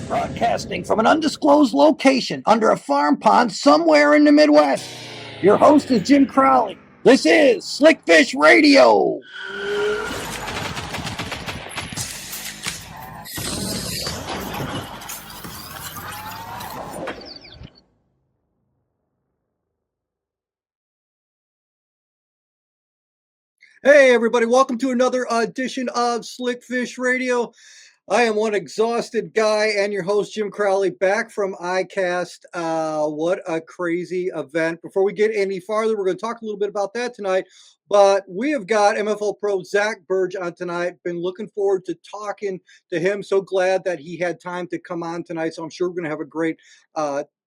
Broadcasting from an undisclosed location under a farm pond somewhere in the Midwest. Your host is Jim Crowley. This is Slickfish Radio. Hey, everybody, welcome to another edition of Slickfish Radio. I am one exhausted guy and your host, Jim Crowley, back from ICAST. What a crazy event. Before we get any farther, we're going to talk a little bit about that tonight. But we have got MLF Pro Zack Birge on tonight. Been looking forward to talking to him. So glad that he had time to come on tonight. So I'm sure we're going to have a great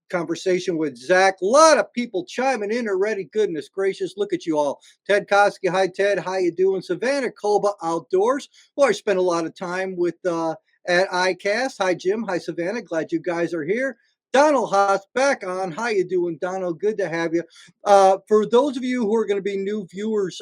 conversation with Zack. A lot of people chiming in already. Goodness gracious, look at you all. Ted Koski, hi Ted, how you doing? Savannah Kolba Outdoors. Well, I spent a lot of time with at ICAST. Hi Jim, hi Savannah, glad you guys are here. Donald Haas back on. How you doing, Donald? Good to have you. For those of you who are going to be new viewers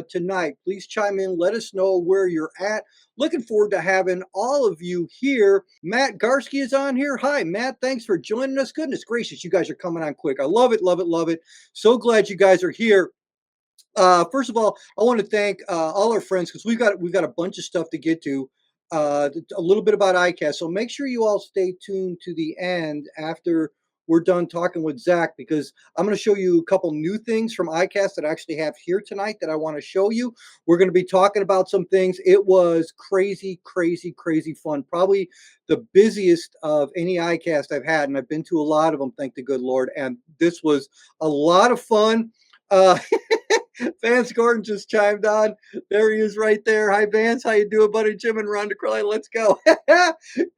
tonight, please chime in. Let us know where you're at. Looking forward to having all of you here. Matt Garsky is on here. Hi, Matt. Thanks for joining us. Goodness gracious, you guys are coming on quick. I love it, love it, love it. So glad you guys are here. First of all, I want to thank all our friends because we've got a bunch of stuff to get to. A little bit about ICAST. So make sure you all stay tuned to the end after we're done talking with Zack, because I'm going to show you a couple new things from ICAST that I actually have here tonight that I want to show you. We're going to be talking about some things. It was crazy, crazy, crazy fun. Probably the busiest of any ICAST I've had, and I've been to a lot of them, thank the good Lord. And this was a lot of fun. Vance Gordon just chimed on. There he is right there. Hi, Vance. How you doing, buddy? Jim and Rhonda Crowley. Let's go.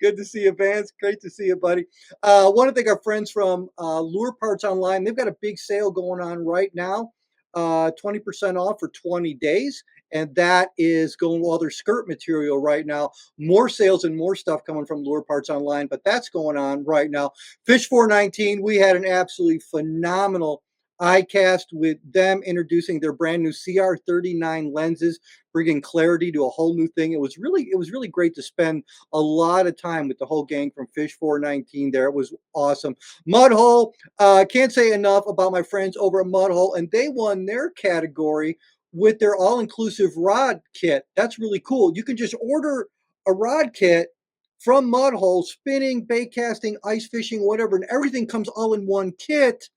Good to see you, Vance. Great to see you, buddy. Want to thank our friends from Lure Parts Online. They've got a big sale going on right now, 20% off for 20 days. And that is going with all their skirt material right now. More sales and more stuff coming from Lure Parts Online, but that's going on right now. Fish 419, we had an absolutely phenomenal ICAST with them introducing their brand new CR39 lenses, bringing clarity to a whole new thing. It was really great to spend a lot of time with the whole gang from Fish 419 there. It was awesome. Mudhole, can't say enough about my friends over at Mudhole, and they won their category with their all-inclusive rod kit. That's really cool. You can just order a rod kit from Mudhole, spinning, bait casting, ice fishing, whatever, and everything comes all in one kit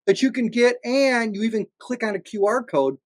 that you can get, and you even click on a QR code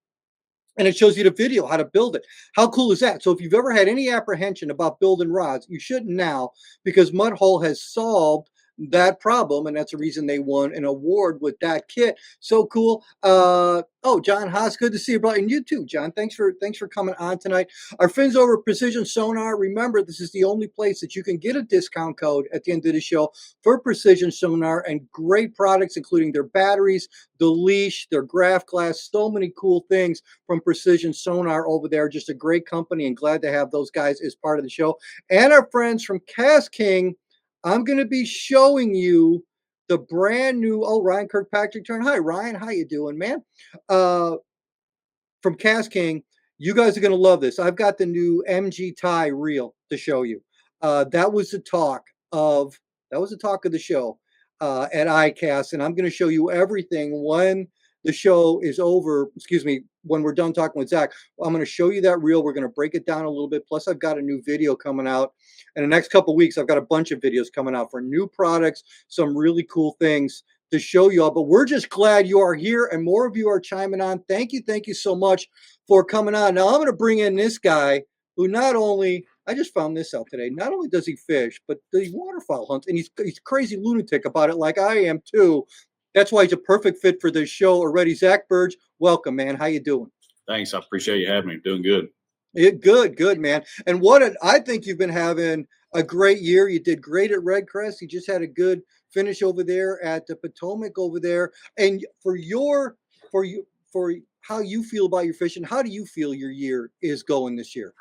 and it shows you the video how to build it. How cool is that? So if you've ever had any apprehension about building rods, you shouldn't now, because Mudhole has solved that problem, and that's the reason they won an award with that kit. So cool. John Haas, good to see you, brother. And you too, John. Thanks for coming on tonight. Our friends over at Precision Sonar, remember, this is the only place that you can get a discount code at the end of the show for Precision Sonar, and great products, including their batteries, the leash, their graph glass, so many cool things from Precision Sonar over there. Just a great company, and glad to have those guys as part of the show. And our friends from Cast King, I'm going to be showing you the brand new, Ryan Kirkpatrick turn. Hi, Ryan. How you doing, man? From Cast King, you guys are going to love this. I've got the new MG tie reel to show you. That was the talk of the show at ICAST, and I'm going to show you everything when the show is over. Excuse me, when we're done talking with Zack. I'm going to show you that reel. We're going to break it down a little bit. Plus, I've got a new video coming out in the next couple of weeks. I've got a bunch of videos coming out for new products, some really cool things to show you all. But we're just glad you are here, and more of you are chiming on. Thank you so much for coming on. Now I'm going to bring in this guy who not only, I just found this out today, not only does he fish, but he waterfowl hunts, and he's crazy lunatic about it, like I am too. That's why he's a perfect fit for this show already. Zack Birge, welcome, man. How you doing? Thanks. I appreciate you having me. Doing good. Good, man. And I think you've been having a great year. You did great at Red Crest. You just had a good finish over there at the Potomac over there. And for how you feel about your fishing, how do you feel your year is going this year?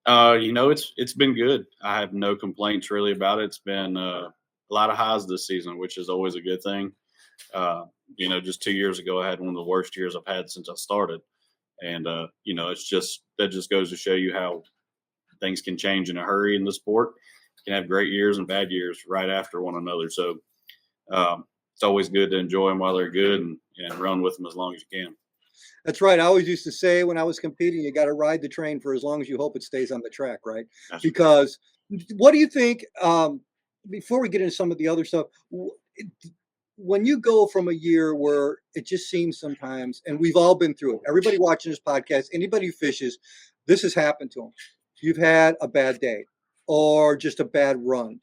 It's been good. I have no complaints really about it. It's been a lot of highs this season, which is always a good thing. Just 2 years ago, I had one of the worst years I've had since I started. And, that just goes to show you how things can change in a hurry in the sport. can have great years and bad years right after one another. So it's always good to enjoy them while they're good and run with them as long as you can. That's right. I always used to say when I was competing, you got to ride the train for as long as you hope it stays on the track, right? That's Because what do you think? Before we get into some of the other stuff, when you go from a year where it just seems sometimes, and we've all been through it, everybody watching this podcast, anybody who fishes, this has happened to them. You've had a bad day or just a bad run.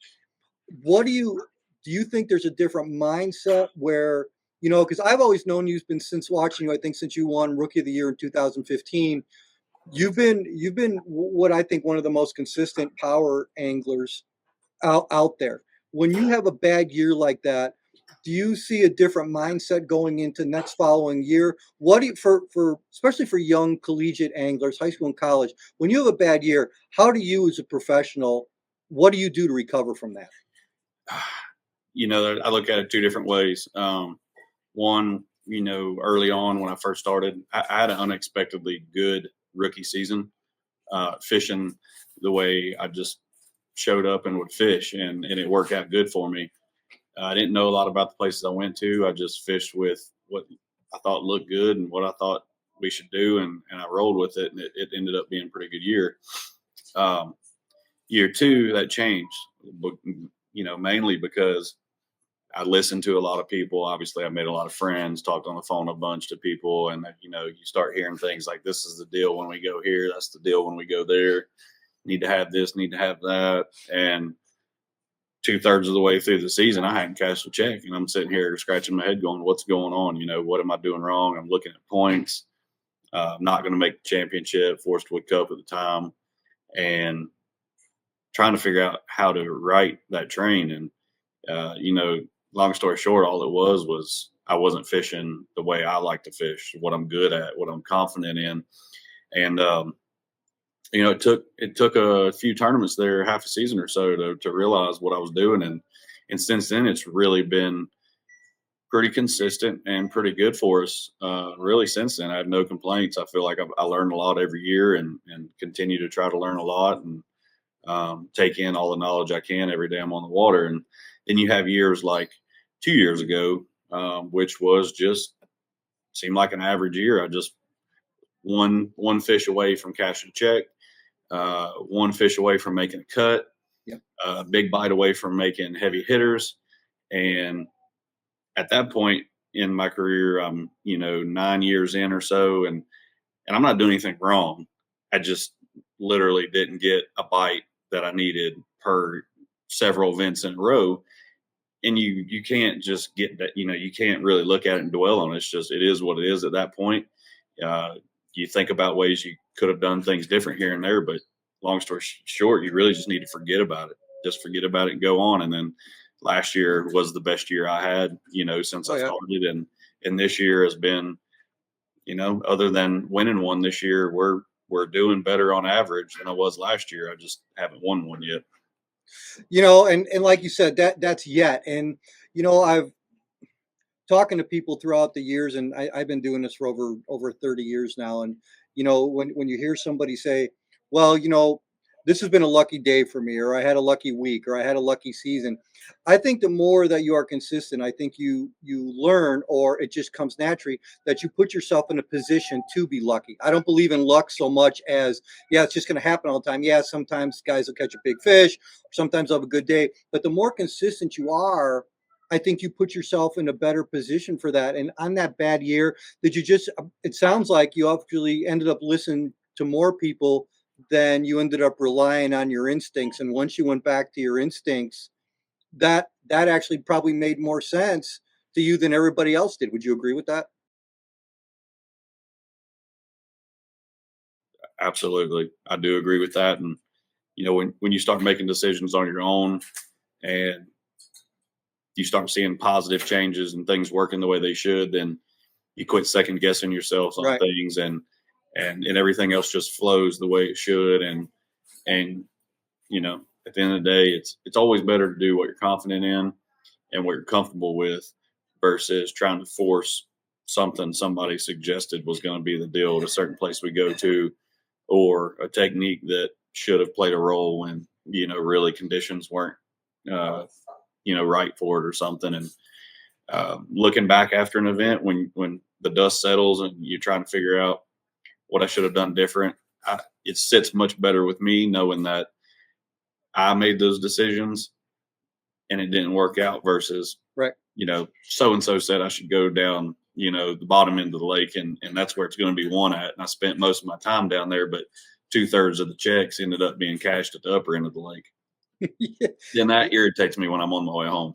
What do you think there's a different mindset where, because I've always known you've been since watching you, I think since you won Rookie of the Year in 2015, you've been what I think one of the most consistent power anglers out there. When you have a bad year like that, do you see a different mindset going into next following year? What do you, for especially for young collegiate anglers, high school and college, when you have a bad year, how do you as a professional, what do you do to recover from that? I look at it two different ways. One, early on when I first started, I had an unexpectedly good rookie season, fishing the way I just showed up and would fish, and it worked out good for me. I didn't know a lot about the places I went to. I just fished with what I thought looked good and what I thought we should do, and I rolled with it, and it ended up being a pretty good year. Um, Year two, that changed, mainly because I listened to a lot of people. Obviously, I made a lot of friends, talked on the phone a bunch to people, and you start hearing things like, "This is the deal when we go here. That's the deal when we go there. Need to have this, need to have that." And 2/3 of the way through the season, I hadn't cashed a check, and I'm sitting here scratching my head, going, "What's going on? What am I doing wrong?" I'm looking at points. I'm not going to make the championship, Forest Wood Cup at the time, and trying to figure out how to right that train. And long story short, all it was I wasn't fishing the way I like to fish, what I'm good at, what I'm confident in. And it took a few tournaments there, half a season or so, to realize what I was doing. And since then it's really been pretty consistent and pretty good for us. Really, since then I have no complaints. I feel like I learn a lot every year, and continue to try to learn a lot, and take in all the knowledge I can every day I'm on the water. And then you have years like 2 years ago, which was just seemed like an average year. I just one fish away from cashing a check, one fish away from making a cut, Yep. a big bite away from making heavy hitters. And at that point in my career, I'm 9 years in or so, and I'm not doing anything wrong. I just literally didn't get a bite that I needed per several events in a row. And you can't just get that, you can't really look at it and dwell on it. It's just, it is what it is at that point. Uh, you think about ways you could have done things different here and there, but long story short, you really just need to forget about it. Just forget about it and go on. And then last year was the best year I had, since Oh I yeah. started. And this year has been, other than winning one this year, we're doing better on average than I was last year. I just haven't won one yet. And like you said, that's yet. And I've talking to people throughout the years, and I've been doing this for over 30 years now. And when you hear somebody say, "Well, this has been a lucky day for me," or "I had a lucky week," or "I had a lucky season," I think the more that you are consistent, I think you learn, or it just comes naturally that you put yourself in a position to be lucky. I don't believe in luck so much as, yeah, it's just going to happen all the time. Yeah, sometimes guys will catch a big fish, sometimes they'll have a good day, but the more consistent you are, I think you put yourself in a better position for that. And on that bad year, did you just, it sounds like you actually ended up listening to more people than you ended up relying on your instincts. And once you went back to your instincts, that actually probably made more sense to you than everybody else did. Would you agree with that? Absolutely. I do agree with that. And, when you start making decisions on your own, and you start seeing positive changes and things working the way they should, then you quit second guessing yourself on Right. things, and everything else just flows the way it should. And at the end of the day, it's always better to do what you're confident in and what you're comfortable with, versus trying to force something somebody suggested was going to be the deal at a certain place we go to, or a technique that should have played a role when really conditions weren't, uh, right for it or something. And looking back after an event, when the dust settles and you're trying to figure out what I should have done different, it sits much better with me knowing that I made those decisions and it didn't work out versus, Right. so and so said I should go down, the bottom end of the lake, and that's where it's going to be won at. And I spent most of my time down there, but 2/3 of the checks ended up being cashed at the upper end of the lake. Yeah. Then that irritates me when I'm on my way home.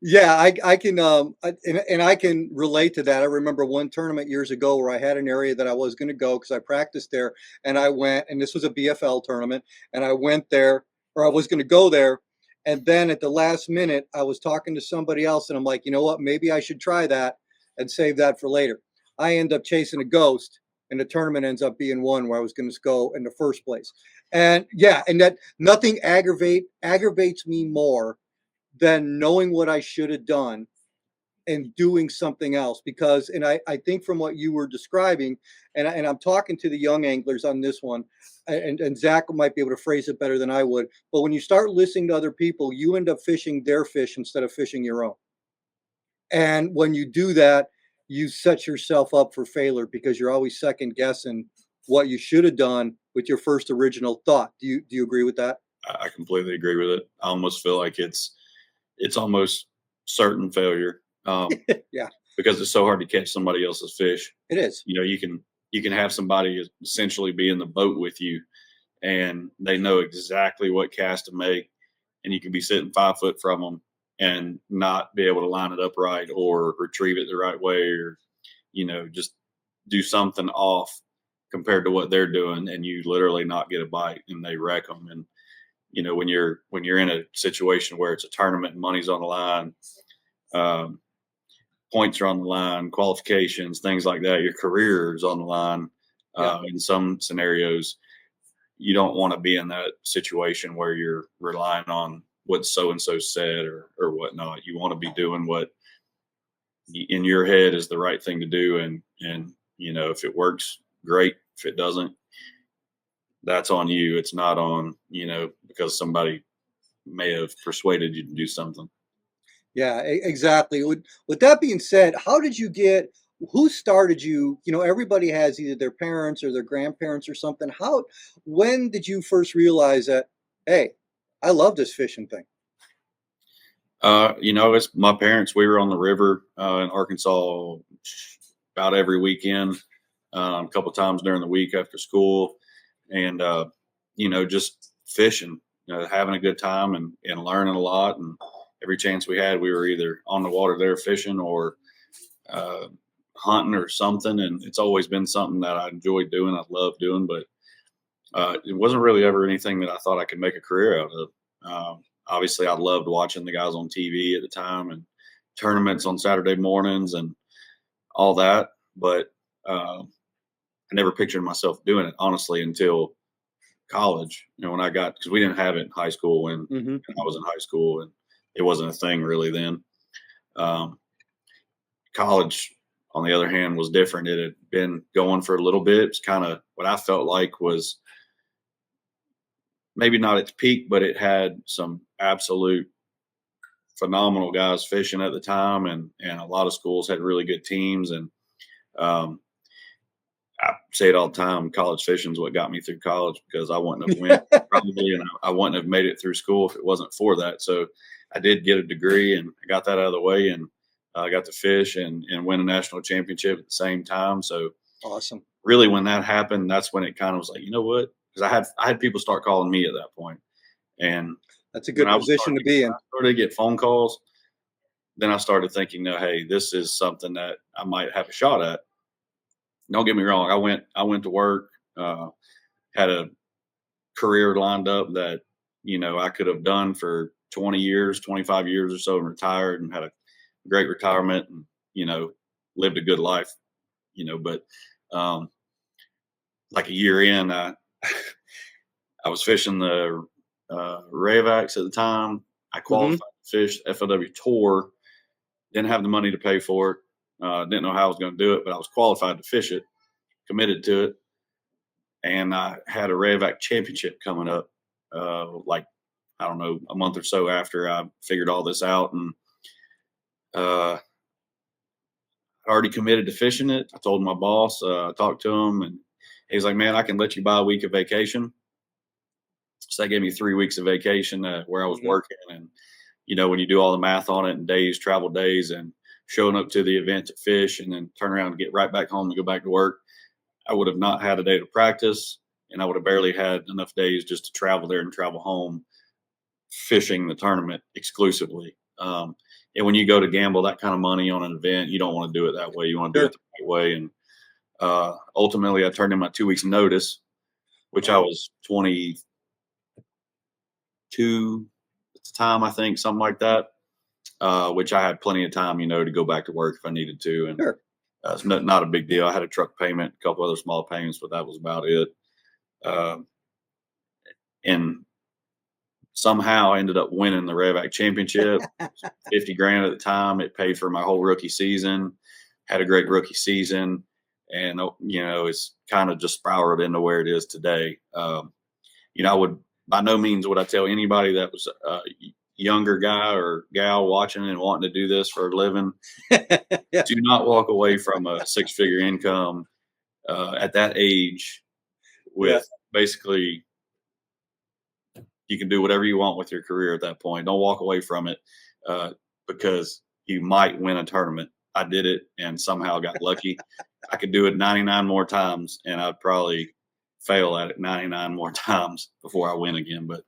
Yeah, I can and I can relate to that. I remember one tournament years ago where I had an area that I was going to go because I practiced there, and I went, and this was a BFL tournament, and I went there, or I was going to go there, and then at the last minute, I was talking to somebody else, and I'm like, you know what, maybe I should try that and save that for later. I end up chasing a ghost, and the tournament ends up being one where I was going to go in the first place. And yeah, and that nothing aggravates me more than knowing what I should have done and doing something else. Because, and I think from what you were describing, and I'm talking to the young anglers on this one, and Zach might be able to phrase it better than I would, but when you start listening to other people, you end up fishing their fish instead of fishing your own. And when you do that, you set yourself up for failure because you're always second guessing what you should have done with your first original thought. Do you agree with that? I completely agree with it. I almost feel like it's almost certain failure, Yeah, because it's so hard to catch somebody else's fish. it is. You can have somebody essentially be in the boat with you, and they know exactly what cast to make, and you can be sitting 5 foot from them and not be able to line it up right or retrieve it the right way, or just do something off compared to what they're doing, and you literally not get a bite, and they wreck them. And when you're in a situation where it's a tournament and money's on the line, um, points are on the line, qualifications, things like that, your career is on the line. Yeah. In some scenarios, you don't want to be in that situation where you're relying on what so and so said or whatnot. You want to be doing what in your head is the right thing to do, and if it works, great. If it doesn't, that's on you. It's not on because somebody may have persuaded you to do something. Yeah, exactly. With that being said, how did you get? Who started you? Everybody has either their parents or their grandparents or something. When did you first realize that? Hey, I love this fishing thing. It's my parents. We were on the river in Arkansas about every weekend, a couple times during the week after school, and just fishing, having a good time and learning a lot. And every chance we had, we were either on the water there fishing or uh, hunting or something. And it's always been something that I enjoyed doing. I love doing, but it wasn't really ever anything that I thought I could make a career out of. Obviously, I loved watching the guys on TV at the time and tournaments on Saturday mornings and all that. But I never pictured myself doing it, honestly, until college. When I got, because we didn't have it in high school when Hmm. I was in high school, and it wasn't a thing really then. Um, College, on the other hand, was different. It had been going for a little bit. It's kind of what I felt like was maybe not its peak, but it had some absolute phenomenal guys fishing at the time, and a lot of schools had really good teams. And um, I say it all the time, college fishing is what got me through college, because I wouldn't have went probably, and I wouldn't have made it through school if it wasn't for that. So I did get a degree, and I got that out of the way, and I got to fish and win a national championship at the same time. So Awesome. really, when that happened, that's when it kind of was like, you know what? Because I had people start calling me at that point, and That's a when good position to be in. I started to get phone calls, then I started thinking, no, hey, this is something that I might have a shot at. Don't get me wrong. I went to work, had a career lined up that, I could have done for 20 years, 25 years or so, and retired and had a great retirement and, lived a good life, but, like a year in, I was fishing the, Rayvacs at the time. I Hmm. qualified to fish FLW Tour, didn't have the money to pay for it. Didn't know how I was going to do it, but I was qualified to fish it, committed to it. And I had a Rayvac championship coming up like, I don't know, a month or so after I figured all this out, and I already committed to fishing it. I told my boss, I talked to him, and he's like, "Man, I can let you buy a week of vacation." So that gave me 3 weeks of vacation where I was Mhm. working, and when you do all the math on it and days, travel days, and showing up to the event to fish, and then turn around and get right back home and go back to work, I would have not had a day to practice, and I would have barely had enough days just to travel there and travel home fishing the tournament exclusively. And when you go to gamble that kind of money on an event, you don't want to do it that way. You want to do it Sure. the right way. And ultimately, I turned in my 2 weeks notice, which I Wow. was 22 at the time, I think, something like that. Which I had plenty of time, to go back to work if I needed to. And Sure. it's not a big deal. I had a truck payment, a couple other small payments, but that was about it. Um, and somehow I ended up winning the Revac championship. 50 grand at the time. It paid for my whole rookie season. Had a great rookie season, and it's kind of just spiraled into where it is today. I would by no means would I tell anybody that was a younger guy or gal watching and wanting to do this for a living, Yeah. do not walk away from a six-figure income at that age Yeah. with basically you can do whatever you want with your career at that point. Don't walk away from it because you might win a tournament. I did it and somehow got lucky. I could do it 99 more times and I'd probably fail at it 99 more times before I win again. But,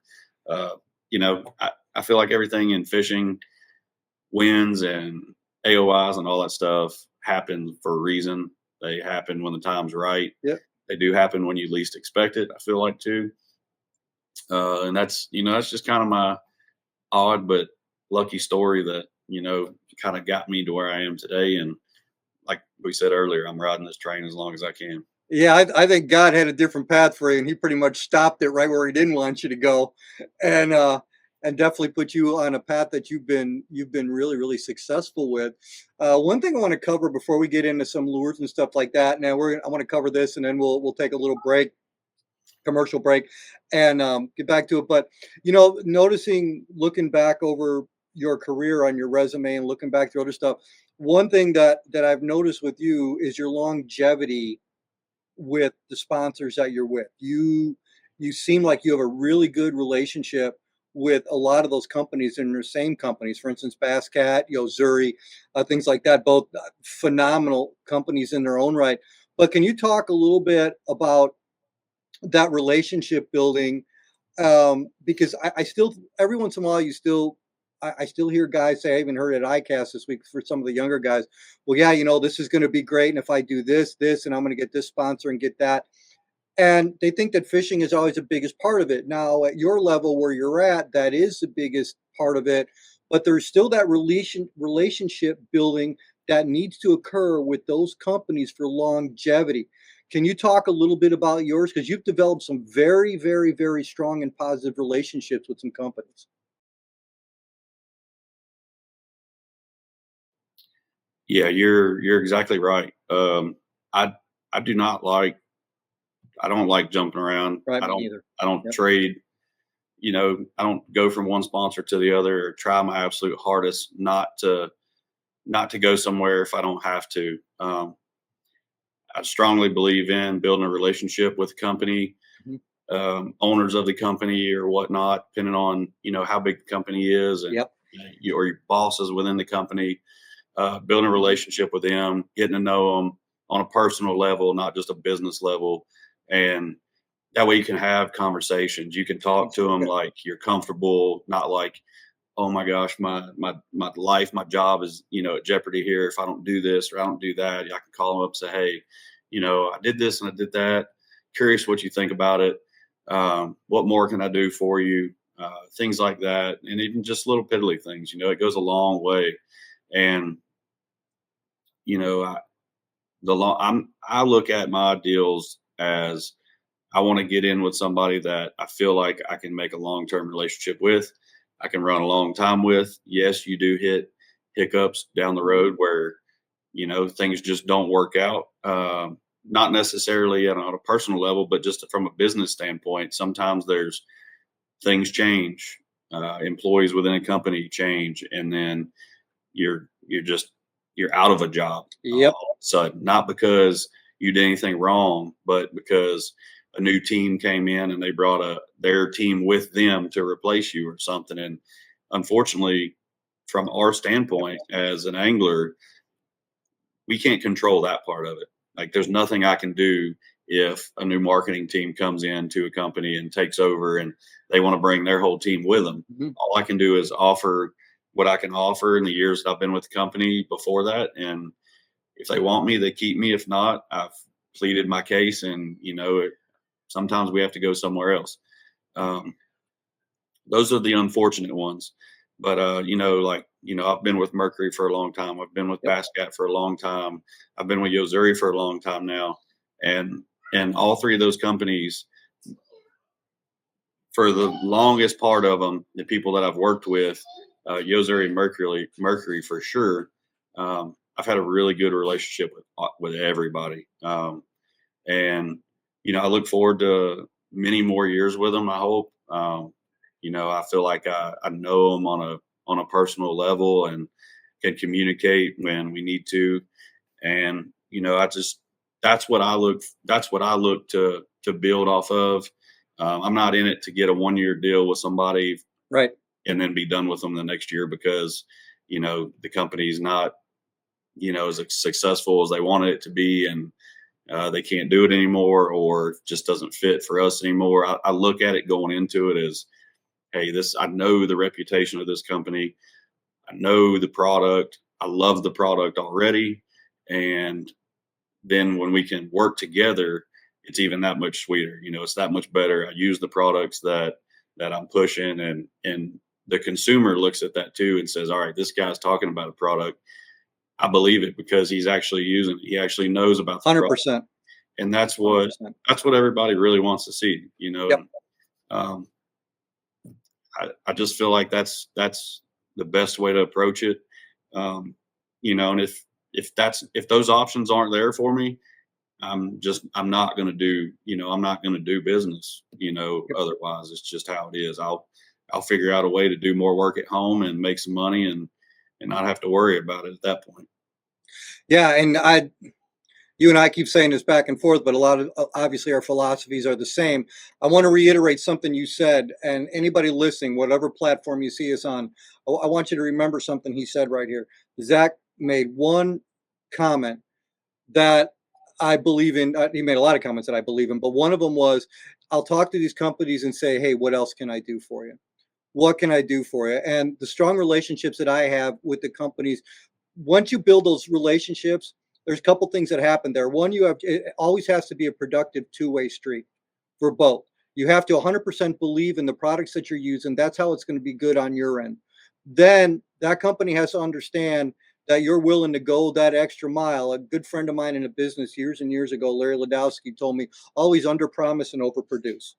I feel like everything in fishing, wins and AOIs and all that stuff happens for a reason. They happen when the time's right. Yep. They do happen when you least expect it, I feel like, too. And that's just kind of my odd but lucky story that kind of got me to where I am today. And like we said earlier, I'm riding this train as long as I can. Yeah, I think God had a different path for you, and He pretty much stopped it right where He didn't want you to go, and definitely put you on a path that you've been really really successful with. One thing I want to cover before we get into some lures and stuff like that. Now I want to cover this, and then we'll take a little break, commercial break, and get back to it. But noticing, looking back over your career on your resume and looking back through other stuff, one thing that I've noticed with you is your longevity with the sponsors that you're with. You seem like you have a really good relationship with a lot of those companies and the same companies. For instance, Basscat, Zuri, things like that. Both phenomenal companies in their own right. But can you talk a little bit about that relationship building? Because I still every once in a while I still hear guys say, I even heard at ICAST this week for some of the younger guys, well, yeah, this is going to be great. And if I do this, and I'm going to get this sponsor and get that. And they think that fishing is always the biggest part of it. Now, at your level where you're at, that is the biggest part of it. But there's still that relationship building that needs to occur with those companies for longevity. Can you talk a little bit about yours? Because you've developed some very, very, very strong and positive relationships with some companies. Yeah, you're exactly right. I I do not like I don't like jumping around. Right, I me don't neither. I don't Yep. trade. I don't go from one sponsor to the other or try my absolute hardest not to go somewhere if I don't have to. I strongly believe in building a relationship with the company, Mhm. owners of the company or whatnot, depending on how big the company is and Yep. or your bosses within the company. Building a relationship with them, getting to know them on a personal level, not just a business level, and that way you can have conversations. You can talk to them Yeah. like you're comfortable, not like, oh my gosh, my life, my job is at jeopardy here if I don't do this or I don't do that. I can call them up and say, hey, I did this and I did that. Curious what you think about it. What more can I do for you? Things like that, and even just little piddly things. It goes a long way. And you know, I, I look at my deals as I want to get in with somebody that I feel like I can make a long term relationship with. I can run a long time with. Yes, you do hit hiccups down the Mhm. road where things just don't work out. Not necessarily on a personal level, but just from a business standpoint. Sometimes there's things change, employees within a company change, and then you're out of a job Yep. all of a sudden, not because you did anything wrong, but because a new team came in and they brought their team with them to replace you or something. And unfortunately, from our standpoint as an angler, we can't control that part of it. Like there's nothing I can do if a new marketing team comes into a company and takes over and they want to bring their whole team with them. Mhm. All I can do is offer what I can offer in the years that I've been with the company before that. And if they want me, they keep me. If not, I've pleaded my case, and sometimes we have to go somewhere else. Um, those are the unfortunate ones. But I've been with Mercury for a long time. I've been with Yep. Bascat for a long time. I've been with Yozuri for a long time now, and all three of those companies, for the longest part of them, the people that I've worked with, Yozuri and Mercury for sure. I've had a really good relationship with everybody, and I look forward to many more years with them. I hope. I feel like I know them on a personal level and can communicate when we need to, and I just that's what I look to build off of. I'm not in it to get a 1 year deal with somebody Right. and then be done with them the next year because the company's not as successful as they wanted it to be, and they can't do it anymore or just doesn't fit for us anymore. I look at it going into it as, hey, I know the reputation of this company. I know the product. I love the product already. And then when we can work together, it's even that much sweeter. It's that much better. I use the products that I'm pushing, and the consumer looks at that too and says, all right, this guy's talking about a product. I believe it because he's actually using it. He actually knows about the product. 100%. And that's 100%. what everybody really wants to see, Yep. and I just feel like that's the best way to approach it. Um, and if those options aren't there for me, I'm not going to I'm not going to do business, Yep. otherwise. It's just how it is. I'll figure out a way to do more work at home and make some money and not have to worry about it at that point. Yeah, and you and I keep saying this back and forth, but a lot of obviously our philosophies are the same. I want to reiterate something you said, and anybody listening, whatever platform you see us on, I want you to remember something he said right here. Zach made one comment that I believe in. He made a lot of comments that I believe in, but one of them was, I'll talk to these companies and say, hey, what else can I do for you? What can I do for you? And the strong relationships that I have with the companies, once you build those relationships, there's a couple things that happen there. One, it always has to be a productive two-way street for both. You have to 100% believe in the products that you're using. That's how it's going to be good on your end. Then that company has to understand that you're willing to go that extra mile. A good friend of mine in a business years and years ago, Larry Ladowski, told me always under promise and over produce.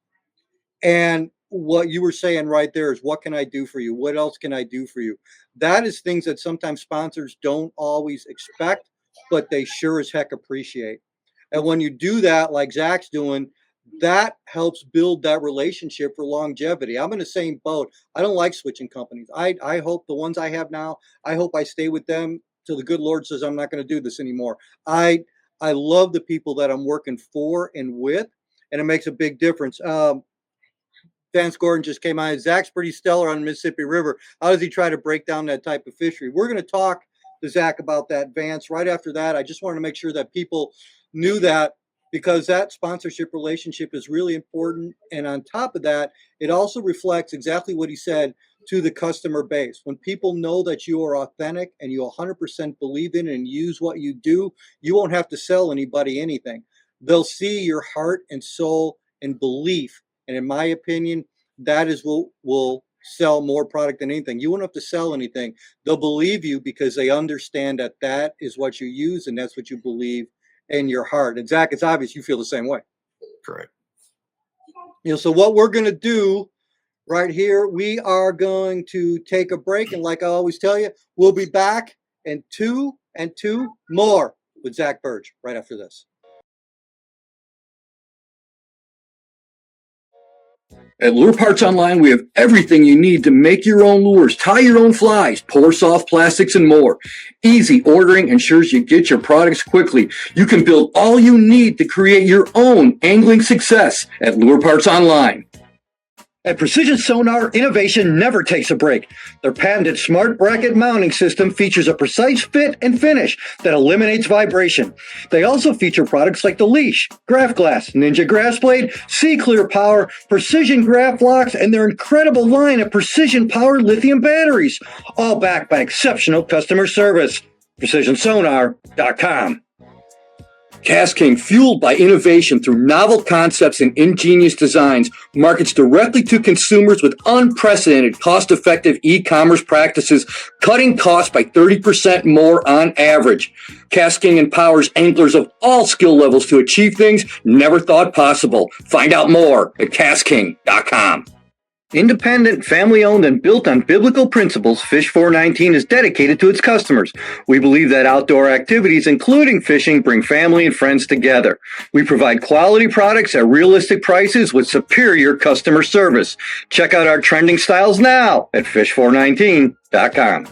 And what you were saying right there is, what can I do for you? What else can I do for you? That is things that sometimes sponsors don't always expect, but they sure as heck appreciate. And when you do that, like Zach's doing, that helps build that relationship for longevity. I'm in the same boat. I don't like switching companies. I hope the ones I have now, I hope I stay with them till the good Lord says I'm not going to do this anymore. I love the people that I'm working for and with, and it makes a big difference. Vance Gordon just came on. Zach's pretty stellar on the Mississippi River. How does he try to break down that type of fishery? We're going to talk to Zach about that, Vance. Right after that, I just wanted to make sure that people knew that, because that sponsorship relationship is really important. And on top of that, it also reflects exactly what he said to the customer base. When people know that you are authentic and you 100% believe in and use what you do, you won't have to sell anybody anything. They'll see your heart and soul and belief, and in my opinion, that is what will sell more product than anything. You won't have to sell anything. They'll believe you because they understand that that is what you use and that's what you believe in your heart. And Zach, it's obvious you feel the same way. Correct. So what we're going to do right here, we are going to take a break. And like I always tell you, we'll be back in two more with Zack Birge right after this. At Lure Parts Online, we have everything you need to make your own lures, tie your own flies, pour soft plastics, and more. Easy ordering ensures you get your products quickly. You can build all you need to create your own angling success at Lure Parts Online. At Precision Sonar, innovation never takes a break. Their patented smart bracket mounting system features a precise fit and finish that eliminates vibration. They also feature products like the Leash, Graph Glass, Ninja Grass Blade, Sea Clear Power, Precision Graph Locks, and their incredible line of precision powered lithium batteries, all backed by exceptional customer service. PrecisionSonar.com. Cast King, fueled by innovation through novel concepts and ingenious designs, markets directly to consumers with unprecedented cost-effective e-commerce practices, cutting costs by 30% more on average. Cast King empowers anglers of all skill levels to achieve things never thought possible. Find out more at CastKing.com. Independent, family-owned, and built on biblical principles, Fish 419 is dedicated to its customers. We believe that outdoor activities, including fishing, bring family and friends together. We provide quality products at realistic prices with superior customer service. Check out our trending styles now at fish419.com.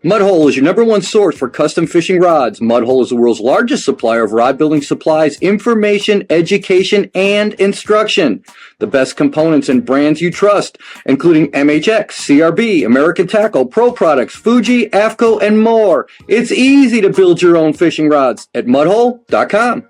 Mudhole is your number one source for custom fishing rods. Mudhole is the world's largest supplier of rod building supplies, information, education, and instruction. The best components and brands you trust, including MHX, CRB, American Tackle, Pro Products, Fuji, AFCO, and more. It's easy to build your own fishing rods at mudhole.com.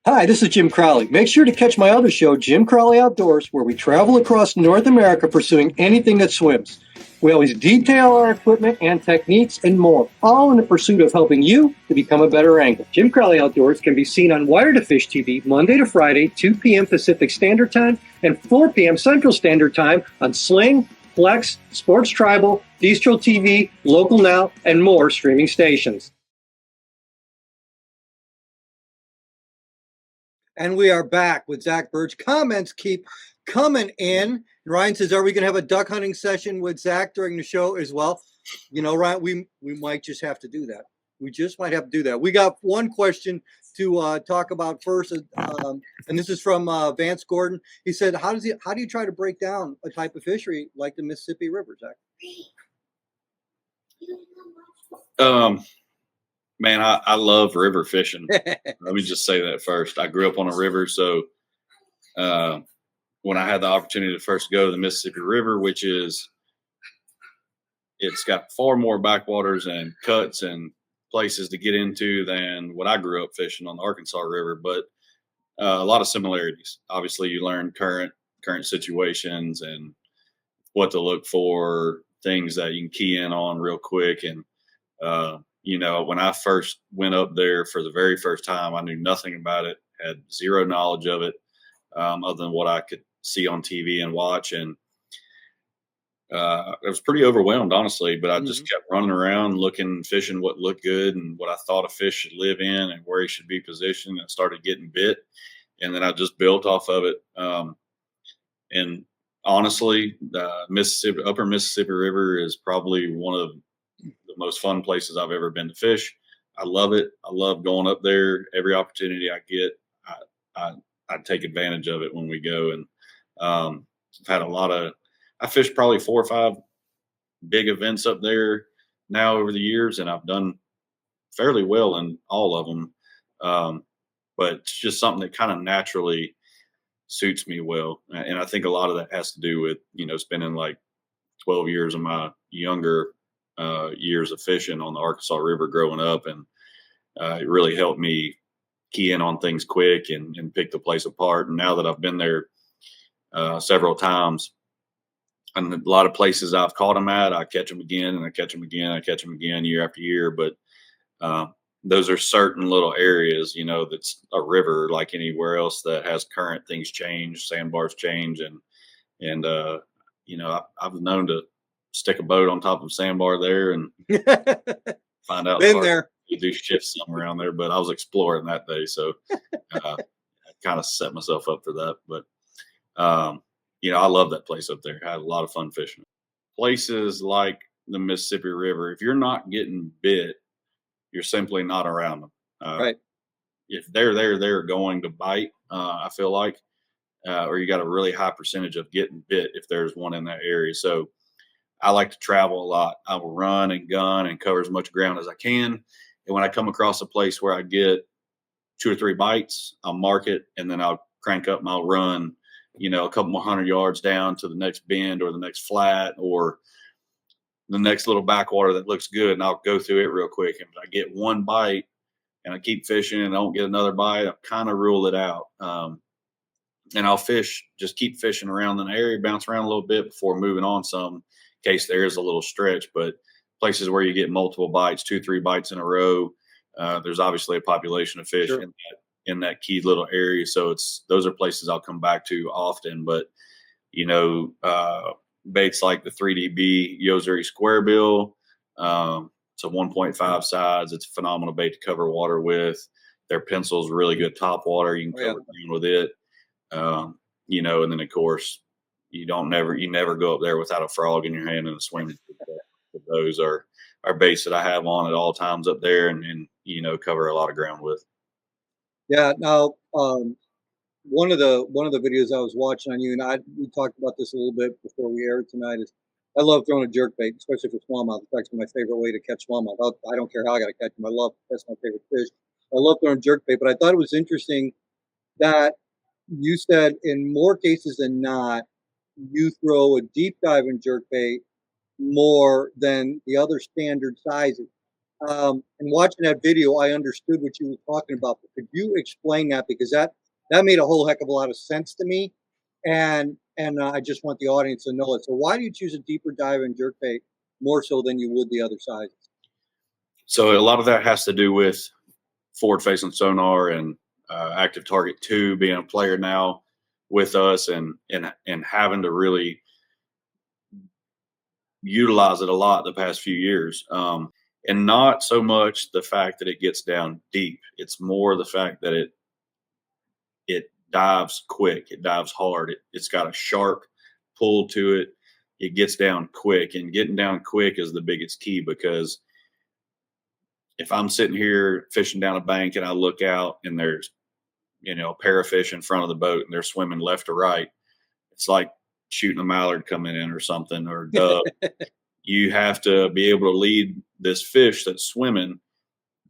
Hi, this is Jim Crowley. Make sure to catch my other show, Jim Crowley Outdoors, where we travel across North America pursuing anything that swims. We always detail our equipment and techniques and more, all in the pursuit of helping you to become a better angler. Jim Crowley Outdoors can be seen on Wire to Fish TV Monday to Friday, 2 p.m. Pacific Standard Time and 4 p.m. Central Standard Time on Sling, Flex, Sports Tribal, Distro TV, Local Now, and more streaming stations. And we are back with Zack Birge. Comments keep coming in. Ryan says, are we going to have a duck hunting session with Zack during the show as well? You know, Ryan, we might just have to do that. We just might have to do that. We got one question to talk about first, and this is from Vance Gordon. He said, how do you try to break down a type of fishery like the Mississippi River, Zack? Man, I love river fishing. Let me just say that first. I grew up on a river, so when I had the opportunity to first go to the Mississippi River, it's got far more backwaters and cuts and places to get into than what I grew up fishing on the Arkansas River, but a lot of similarities. Obviously, you learn current situations and what to look for, things that you can key in on real quick, and you know, when I first went up there for the very first time, I knew nothing about it, had zero knowledge of it, other than what I could see on TV and watch. And I was pretty overwhelmed, honestly, but I just kept running around, looking, fishing what looked good and what I thought a fish should live in and where he should be positioned, and started getting bit. And then I just built off of it. And honestly, the upper Mississippi River is probably one of the most fun places I've ever been to fish. I love it. I love going up there. Every opportunity I get, I take advantage of it when we go. And I've had I fished probably 4 or 5 big events up there now over the years, and I've done fairly well in all of them. But it's just something that kind of naturally suits me well. And I think a lot of that has to do with, you know, spending like 12 years of my younger years of fishing on the Arkansas River growing up, and it really helped me key in on things quick and pick the place apart. And now that I've been there several times, and a lot of places I've caught them at, I catch them again, and I catch them again, I catch them again year after year. But those are certain little areas, you know, that's a river like anywhere else that has current. Things change, sandbars change, and you know, I've known to stick a boat on top of a sandbar there and find out Been there. you do shift some around there, but I was exploring that day, so I kind of set myself up for that. But I love that place up there. I had a lot of fun fishing. Places like the Mississippi River, if you're not getting bit, you're simply not around them. Right. If they're there, they're going to bite. I feel like, or you got a really high percentage of getting bit if there's one in that area. So I like to travel a lot. I will run and gun and cover as much ground as I can. And when I come across a place where I get 2 or 3 bites, I'll mark it, and then I'll crank up and I'll run, a couple more 100 yards down to the next bend or the next flat or the next little backwater that looks good, and I'll go through it real quick. And if I get one bite and I keep fishing and I don't get another bite, I'll kind of rule it out. And I'll just keep fishing around the area, bounce around a little bit before moving on some, in case there is a little stretch. But places where you get multiple bites, 2, 3 bites in a row, there's obviously a population of fish in that key little area. So those are places I'll come back to often. But, baits like the 3DB Yozuri Square Bill, it's a 1.5 size. It's a phenomenal bait to cover water with. Their pencil's really good top water. You can cover down with it. And then of course you never go up there without a frog in your hand and a swimming. Those are baits that I have on at all times up there and cover a lot of ground with. Yeah. Now, one of the videos I was watching on you, and we talked about this a little bit before we aired tonight, is I love throwing a jerk bait, especially for smallmouth. It's actually my favorite way to catch smallmouth. I don't care how I got to catch them. That's my favorite fish. I love throwing jerk bait, but I thought it was interesting that you said in more cases than not, you throw a deep diving jerk bait more than the other standard sizes. And watching that video, I understood what you were talking about. But could you explain that? Because that made a whole heck of a lot of sense to me. And I just want the audience to know it. So why do you choose a deeper diving jerk bait more so than you would the other sizes? So a lot of that has to do with forward facing sonar and active target 2 being a player now with us and having to really utilize it a lot the past few years. And not so much the fact that it gets down deep. It's more the fact that it dives quick. It dives hard. It's got a sharp pull to it. It gets down quick, and getting down quick is the biggest key, because if I'm sitting here fishing down a bank and I look out and there's, a pair of fish in front of the boat and they're swimming left to right, it's like shooting a mallard coming in or something, or a dove. You have to be able to lead this fish that's swimming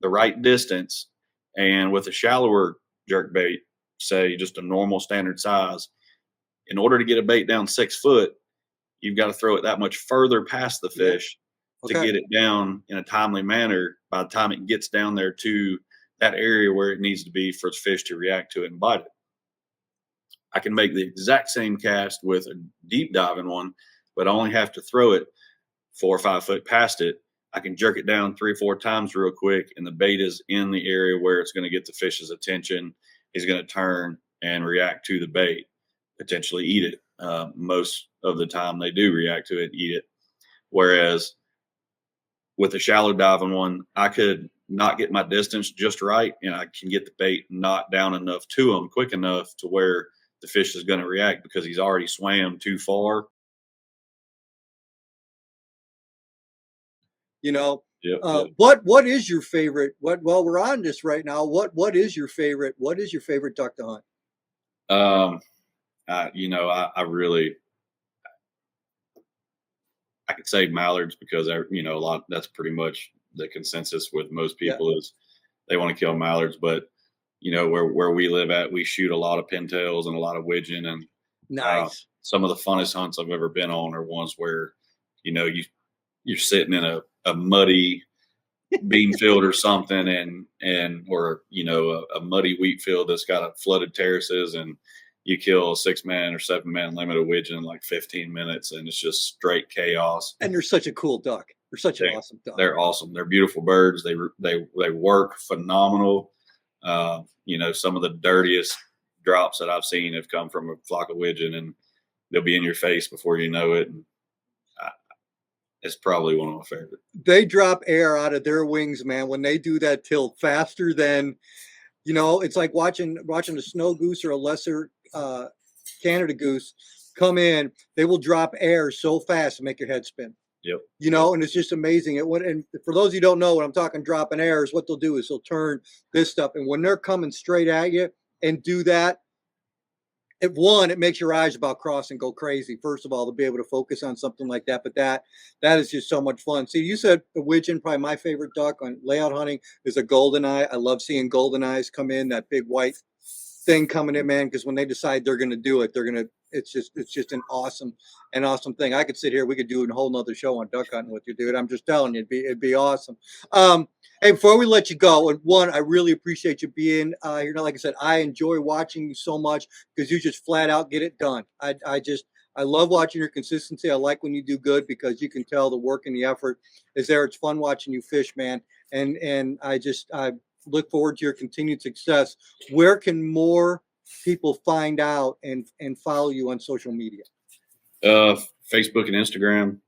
the right distance. And with a shallower jerk bait, say just a normal standard size, in order to get a bait down 6 foot, you've got to throw it that much further past the fish to get it down in a timely manner by the time it gets down there to that area where it needs to be for the fish to react to it and bite it. I can make the exact same cast with a deep diving one, but I only have to throw it 4 or 5 foot past it. I can jerk it down 3 or 4 times real quick, and the bait is in the area where it's going to get the fish's attention. He's going to turn and react to the bait, potentially eat it. Most of the time they do react to it, eat it. Whereas with a shallow diving one, I could not get my distance just right, and I can get the bait not down enough to him quick enough to where the fish is going to react, because he's already swam too far. What is your favorite? While we're on this right now, what is your favorite duck to hunt? I could say mallards, because that's pretty much the consensus with most people is they want to kill mallards. But where we live at, we shoot a lot of pintails and a lot of widgeon, and nice. Some of the funnest hunts I've ever been on are ones where you're sitting in a muddy bean field or something, or a muddy wheat field that's got flooded terraces, and you kill a 6-man or 7-man limit of widgeon in like 15 minutes, and it's just straight chaos. And they're such a cool duck. They're such an awesome duck. They're awesome. They're beautiful birds. They work phenomenal. Some of the dirtiest drops that I've seen have come from a flock of widgeon, and they'll be in your face before you know it. It's probably one of my favorite. They drop air out of their wings, man, when they do that tilt faster than, it's like watching a snow goose or a lesser Canada goose come in. They will drop air so fast to make your head spin. Yep. And it's just amazing. And for those of you who don't know what I'm talking dropping air is, what they'll do is they'll turn this stuff. And when they're coming straight at you and do that, it makes your eyes about cross and go crazy. First of all, to be able to focus on something like that. But that is just so much fun. See, you said the widgeon, probably my favorite duck on layout hunting is a golden eye. I love seeing golden eyes come in, that big white thing coming in, man, because when they decide they're going to do it, it's just an awesome thing. I could sit here, we could do a whole nother show on duck hunting with you, dude. I'm just telling you, it'd be awesome. Hey, before we let you go, and one, I really appreciate you being here. Like I said, I enjoy watching you so much because you just flat out get it done. I love watching your consistency. I like when you do good because you can tell the work and the effort is there. It's fun watching you fish, man. And I look forward to your continued success. Where can more people find out and follow you on social media? Facebook and Instagram.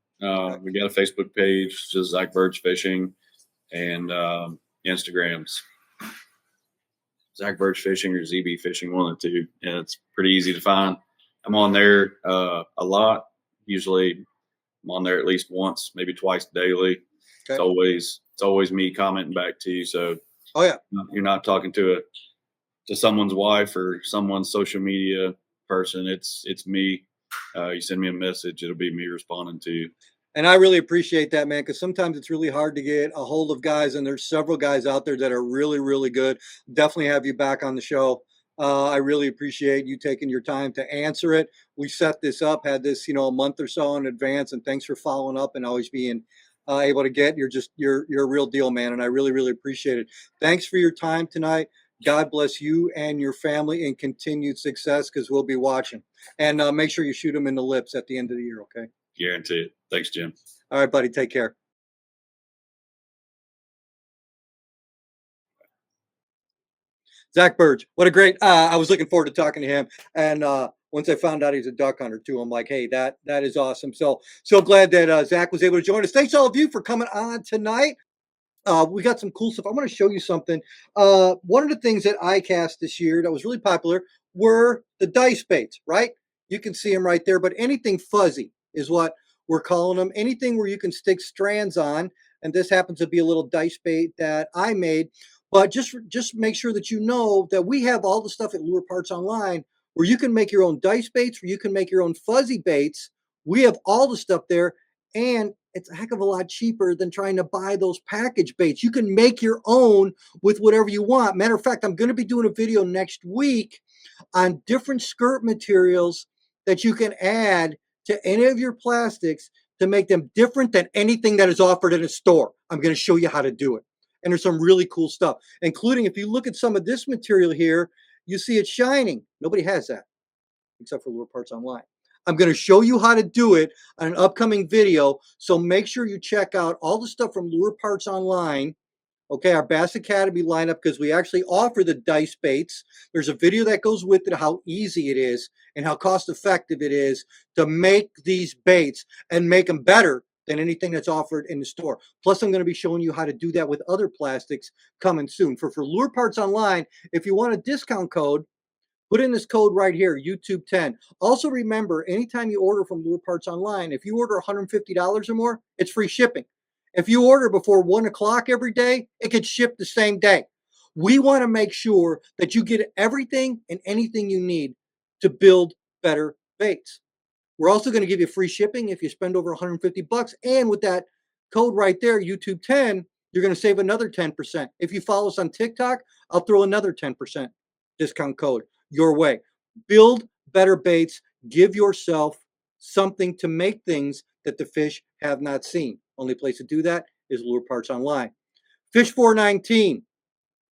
We got a Facebook page, just Zack Birge Fishing, and Instagrams Zack Birge Fishing or ZB Fishing, one of the two. And it's pretty easy to find. I'm on there a lot. Usually I'm on there at least once, maybe twice daily. Okay. It's always me commenting back to you. So oh yeah, you're not talking to someone's wife or someone's social media person. It's me. You send me a message, it'll be me responding to you. And I really appreciate that, man, because sometimes it's really hard to get a hold of guys, and there's several guys out there that are really, really good. Definitely have you back on the show. I really appreciate you taking your time to answer it. We set this up, had this, a month or so in advance, and thanks for following up and always being able to get. You're a real deal, man, and I really, really appreciate it. Thanks for your time tonight. God bless you and your family and continued success, because we'll be watching. And make sure you shoot them in the lips at the end of the year, okay? Guarantee it. Thanks, Jim. All right, buddy. Take care. Zack Birge. What a great, I was looking forward to talking to him. And once I found out he's a duck hunter too, I'm like, hey, that is awesome. So glad that Zack was able to join us. Thanks all of you for coming on tonight. We got some cool stuff. I want to show you something. One of the things that I cast this year that was really popular were the dice baits, right? You can see them right there, but anything fuzzy is what we're calling them. Anything where you can stick strands on, and this happens to be a little dice bait that I made. But just make sure that you know that we have all the stuff at Lure Parts Online where you can make your own dice baits, where you can make your own fuzzy baits. We have all the stuff there, and it's a heck of a lot cheaper than trying to buy those package baits. You can make your own with whatever you want. Matter of fact, I'm going to be doing a video next week on different skirt materials that you can add to any of your plastics to make them different than anything that is offered in a store. I'm going to show you how to do it. And there's some really cool stuff, including if you look at some of this material here, you see it shining. Nobody has that except for Lure Parts Online. I'm going to show you how to do it on an upcoming video. So make sure you check out all the stuff from Lure Parts Online. Okay, our Bass Academy lineup, because we actually offer the dice baits. There's a video that goes with it, how easy it is and how cost effective it is to make these baits and make them better than anything that's offered in the store. Plus, I'm going to be showing you how to do that with other plastics coming soon. For Lure Parts Online, if you want a discount code, put in this code right here, YouTube10. Also remember, anytime you order from Lure Parts Online, if you order $150 or more, it's free shipping. If you order before 1 o'clock every day, it gets shipped the same day. We want to make sure that you get everything and anything you need to build better baits. We're also going to give you free shipping if you spend over $150. And with that code right there, YouTube10, you're going to save another 10%. If you follow us on TikTok, I'll throw another 10% discount code your way. Build better baits. Give yourself something to make things that the fish have not seen. Only place to do that is Lure Parts Online. Fish 419.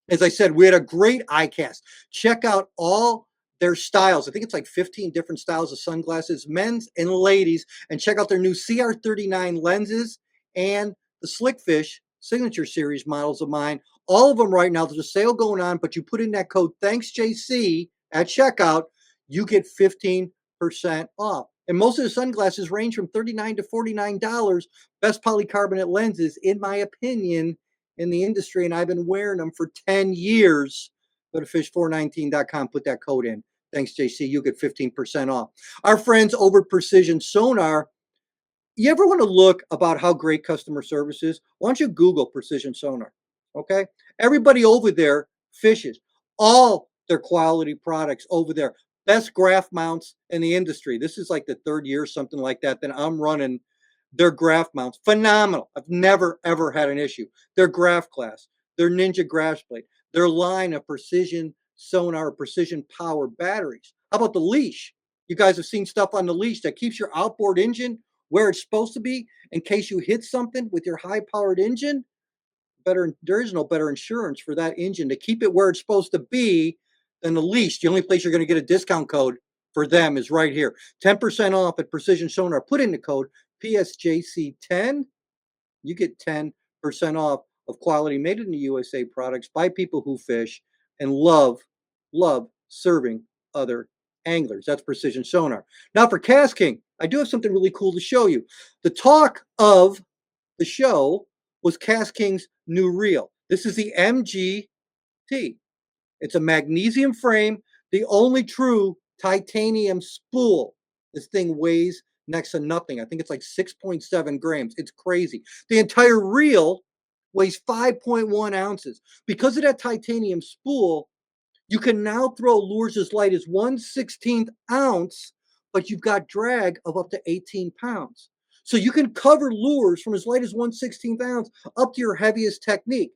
As I said, we had a great eye cast. Check out all their styles. I think it's like 15 different styles of sunglasses, men's and ladies. And check out their new CR39 lenses and the Slickfish Signature Series models of mine. All of them right now, there's a sale going on, but you put in that code ThanksJC at checkout, you get 15% off. And most of the sunglasses range from $39 to $49. Best polycarbonate lenses, in my opinion, in the industry. And I've been wearing them for 10 years. Go to fish419.com, put that code in. Thanks, JC. You get 15% off. Our friends over at Precision Sonar. You ever want to look about how great customer service is? Why don't you Google Precision Sonar? Okay. Everybody over there fishes all their quality products over there. Best graph mounts in the industry. This is like the third year, something like that. Then I'm running their graph mounts. Phenomenal. I've never, ever had an issue. Their graph class, their Ninja graph plate, their line of Precision Sonar, Precision Power batteries. How about the leash? You guys have seen stuff on the leash that keeps your outboard engine where it's supposed to be in case you hit something with your high-powered engine. There is no better insurance for that engine to keep it where it's supposed to be than the leash. The only place you're going to get a discount code for them is right here. 10% off at Precision Sonar. Put in the code PSJC10. You get 10% off of quality made in the USA products by people who fish and love serving other anglers. That's Precision Sonar. Now for Cast King, I do have something really cool to show you. The talk of the show was Cast King's new reel. This is the MGT. It's a magnesium frame, the only true titanium spool. This thing weighs next to nothing. I think it's like 6.7 grams. It's crazy. The entire reel weighs 5.1 ounces. Because of that titanium spool, you can now throw lures as light as 1/16 ounce, but you've got drag of up to 18 pounds. So you can cover lures from as light as 1/16 ounce up to your heaviest technique.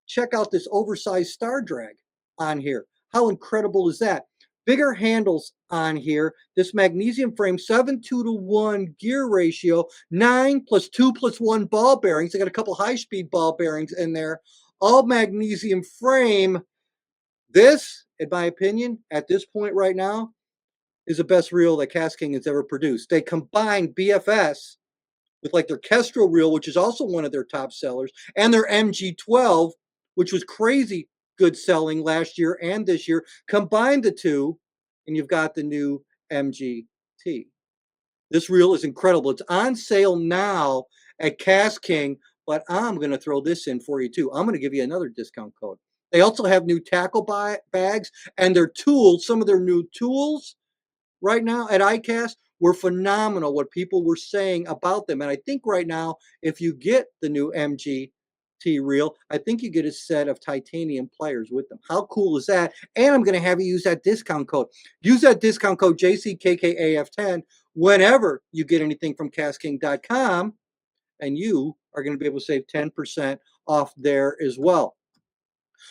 Check out this oversized star drag on here. How incredible is that? Bigger handles on here. This magnesium frame, 7:2 to 1 gear ratio, 9 + 2 + 1 ball bearings. I got a couple high-speed ball bearings in there. All magnesium frame. This, in my opinion, at this point right now, is the best reel that Cast King has ever produced. They combined BFS with like their Kestrel reel, which is also one of their top sellers, and their MG12, which was crazy good selling last year and this year. Combine the two, and you've got the new MGT. This reel is incredible. It's on sale now at Cast King, but I'm going to throw this in for you too. I'm going to give you another discount code. They also have new tackle bags and their tools. Some of their new tools right now at ICAST were phenomenal, what people were saying about them. And I think right now, if you get the new MGT reel, I think you get a set of titanium pliers with them. How cool is that? And I'm going to have you use that discount code. Use that discount code JCKKAF10 whenever you get anything from CastKing.com, and you are going to be able to save 10% off there as well.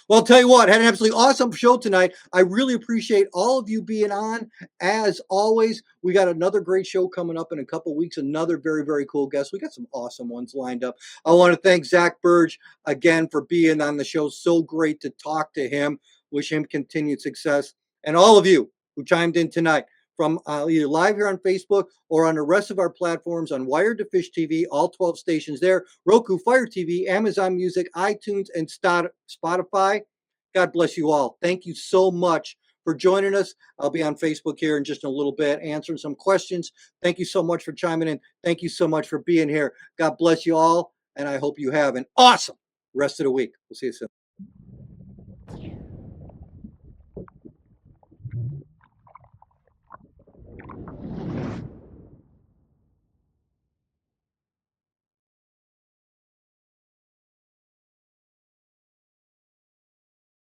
Well, I'll tell you what, had an absolutely awesome show tonight. I really appreciate all of you being on. As always, we got another great show coming up in a couple weeks, another very, very cool guest. We got some awesome ones lined up. I want to thank Zack Birge again for being on the show. So great to talk to him. Wish him continued success. And all of you who chimed in tonight, from either live here on Facebook or on the rest of our platforms on Wired to Fish TV, all 12 stations there, Roku, Fire TV, Amazon Music, iTunes, and Spotify. God bless you all. Thank you so much for joining us. I'll be on Facebook here in just a little bit, answering some questions. Thank you so much for chiming in. Thank you so much for being here. God bless you all, and I hope you have an awesome rest of the week. We'll see you soon.